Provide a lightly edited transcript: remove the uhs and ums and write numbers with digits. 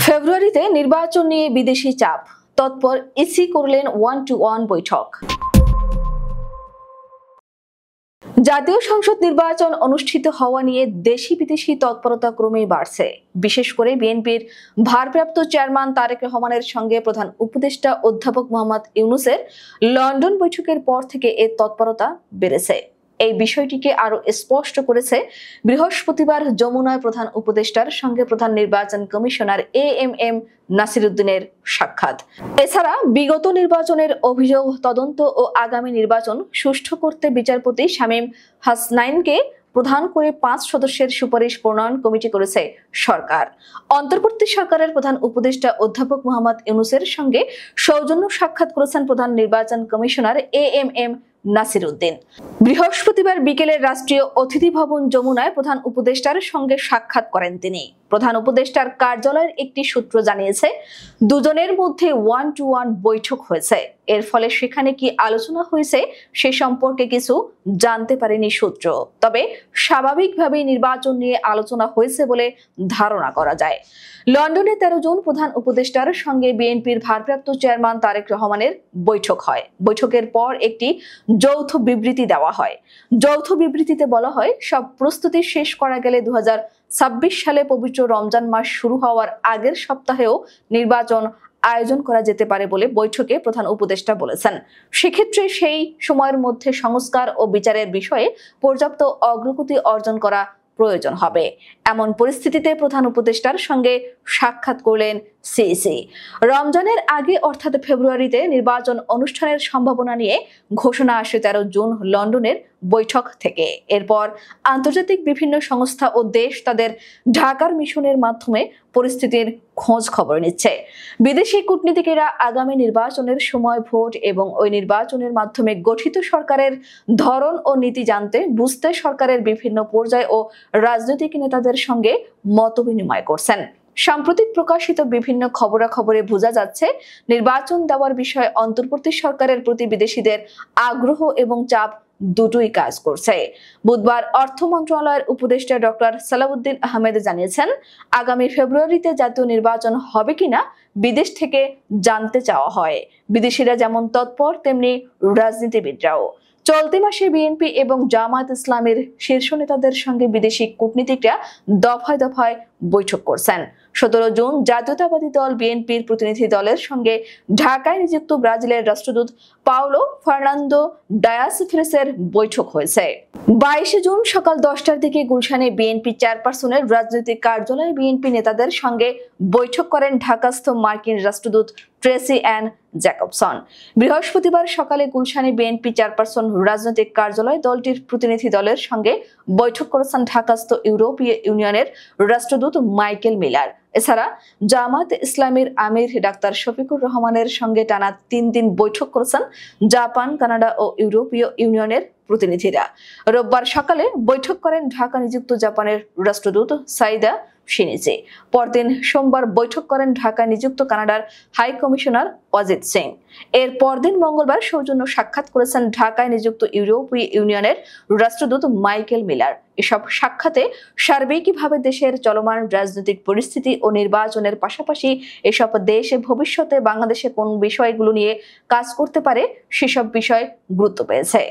ফেব্রুয়ারিতে নির্বাচন নিয়ে বিদেশি চাপ, তৎপর ইসি করলেন 1-to-1 বৈঠক। জাতীয় সংসদ নির্বাচন অনুষ্ঠিত হওয়া নিয়ে দেশি বিদেশি তৎপরতা ক্রমেই বাড়ছে। বিশেষ করে বিএনপির ভারপ্রাপ্ত চেয়ারম্যান তারেক রহমানের সঙ্গে প্রধান উপদেষ্টা অধ্যাপক মোহাম্মদ ইউনূসের লন্ডন বৈঠকের পর থেকে এর তৎপরতা বেড়েছে। এই বিষয়টিকে আরো স্পষ্ট করেছে বৃহস্পতিবার যমুনায় প্রধান উপদেষ্টার সঙ্গে প্রধান নির্বাচন কমিশনার এএমএম নাসির উদ্দিনের সাক্ষাৎ। এছাড়া বিগত নির্বাচনের অভিযোগ তদন্ত ও আগামী নির্বাচন সুষ্ঠু করতে বিচারপতি শামীম হাসনাইনকে প্রধান করে 5 সদস্যের সুপারিশ প্রণয়ন কমিটি করেছে সরকার। অন্তর্বর্তী সরকারের প্রধান উপদেষ্টা অধ্যাপক মোহাম্মদ ইউনূসের সঙ্গে সৌজন্য সাক্ষাৎ করেছেন প্রধান নির্বাচন কমিশনার এএমএম নাসির উদ্দিন। বৃহস্পতিবার বিকেলে রাষ্ট্রীয় অতিথি ভবন যমুনায় প্রধান উপদেষ্টার সঙ্গে সাক্ষাৎ করেন তিনি। প্রধান উপদেষ্টার কার্যালয়ের একটি সূত্র জানিয়েছে, দুজনের মধ্যে 1-to-1 বৈঠক হয়েছে। এর ফলে সেখানে কি আলোচনা হয়েছে সে সম্পর্কে কিছু জানতে পারেনি সূত্র। তবে স্বাভাবিকভাবেই নির্বাচন নিয়ে আলোচনা হয়েছে বলে ধারণা করা যায়। লন্ডনে 13 জুন প্রধান উপদেষ্টার সঙ্গে বিএনপির ভারপ্রাপ্ত চেয়ারম্যান তারেক রহমানের বৈঠক হয়। বৈঠকের পর একটি যৌথ বিবৃতি দেওয়া হয়। যৌথ বিবৃতিতে বলা হয়, সব প্রস্তুতি শেষ করা গেলে 2026 সালে পবিত্র রমজান মাস শুরু হওয়ার আগের সপ্তাহেও নির্বাচন আয়োজন করা যেতে পারে বলে বৈঠকে প্রধান উপদেষ্টা বলেছেন। সেক্ষেত্রে সেই সময়ের মধ্যে সংস্কার ও বিচারের বিষয়ে পর্যাপ্ত অগ্রগতি অর্জন করা প্রয়োজন হবে। এমন পরিস্থিতিতে প্রধান উপদেষ্টার সঙ্গে সাক্ষাৎ করলেন সিইসি। রমজানের আগে অর্থাৎ ফেব্রুয়ারিতে নির্বাচন অনুষ্ঠানের সম্ভাবনা নিয়ে ঘোষণা আসে 13 জুন লন্ডনের বৈঠক থেকে। এরপর আন্তর্জাতিক বিভিন্ন সংস্থা ও দেশ তাদের ঢাকার মিশনের মাধ্যমে পরিস্থিতির খোঁজ খবর নিচ্ছে। বিদেশি কূটনীতিকেরা আগামী নির্বাচনের সময়, ভোট এবং ওই নির্বাচনের মাধ্যমে গঠিত সরকারের ধরন ও নীতি জানতে বুঝতে সরকারের বিভিন্ন পর্যায় ও রাজনৈতিক নেতাদের সঙ্গে মতবিনিময় করছেন। সাম্প্রতিক প্রকাশিত বিভিন্ন খবরাখবরে বোঝা যাচ্ছে, নির্বাচন দেওয়ার বিষয়ে অন্তর্বর্তী সরকারের প্রতি বিদেশিদের আগ্রহ এবং চাপ দুটোই কাজ করছে। বুধবার অর্থ মন্ত্রণালয়ের উপদেষ্টা ডক্টর সালাউদ্দিন আহমেদ জানিয়েছেন, আগামী ফেব্রুয়ারিতে জাতীয় নির্বাচন হবে কিনা বিদেশ থেকে জানতে চাওয়া হয়। বিদেশিরা যেমন তৎপর, তেমনি রাজনীতিবিদরাও। চলতি মাসে বিএনপি এবং জামায়াত ইসলামের শীর্ষ নেতাদের সঙ্গে বিদেশি কূটনীতিকরা দফায় দফায় বৈঠক করছেন। 17 জুন জাতীয়তাবাদী দল বিএনপির প্রতিনিধি দলের সঙ্গে ঢাকায় নিযুক্ত ব্রাজিলের রাষ্ট্রদূত পাওলো ফার্নান্দো ডায়াস ফ্রেসের বৈঠক হয়েছে। 22 জুন সকাল 10টার দিকে গুলশানে বিএনপি চেয়ারপারসনের রাজনৈতিক কার্যালয়ে বিএনপি নেতাদের সঙ্গে বৈঠক করেন ঢাকাস্থ মার্কিন রাষ্ট্রদূত ট্রেসি অ্যান জ্যাকবসন। বৃহস্পতিবার সকালে গুলশানে বিএনপি চেয়ারপারসন রাজনৈতিক কার্যালয়ে দলটির প্রতিনিধি দলের সঙ্গে বৈঠক করেছেন ঢাকাস্থ ইউরোপীয় ইউনিয়নের রাষ্ট্রদূত মাইকেল মিলার। এছাড়া জামায়াত ইসলামীর আমির ডাক্তার শফিকুর রহমানের সঙ্গে টানা 3 দিন বৈঠক করেছেন জাপান, কানাডা ও ইউরোপীয় ইউনিয়নের প্রতিনিধিরা। রোববার সকালে বৈঠক করেন ঢাকা নিযুক্ত জাপানের রাষ্ট্রদূত সাইদা শিনিচি। পরদিন সোমবার বৈঠক করেন ঢাকা নিযুক্ত কানাডার হাই কমিশনার অজিত সিং। এর পরদিন মঙ্গলবার সৌজন্য সাক্ষাৎ করেছেন ঢাকায় নিযুক্ত ইউরোপীয় ইউনিয়নের রাষ্ট্রদূত মাইকেল মিলার। এসব সাক্ষাতে সার্বিকভাবে দেশের চলমান রাজনৈতিক পরিস্থিতি ও নির্বাচনের পাশাপাশি এসব দেশে ভবিষ্যতে বাংলাদেশে কোন বিষয়গুলো নিয়ে কাজ করতে পারে সেসব বিষয় গুরুত্ব পেয়েছে।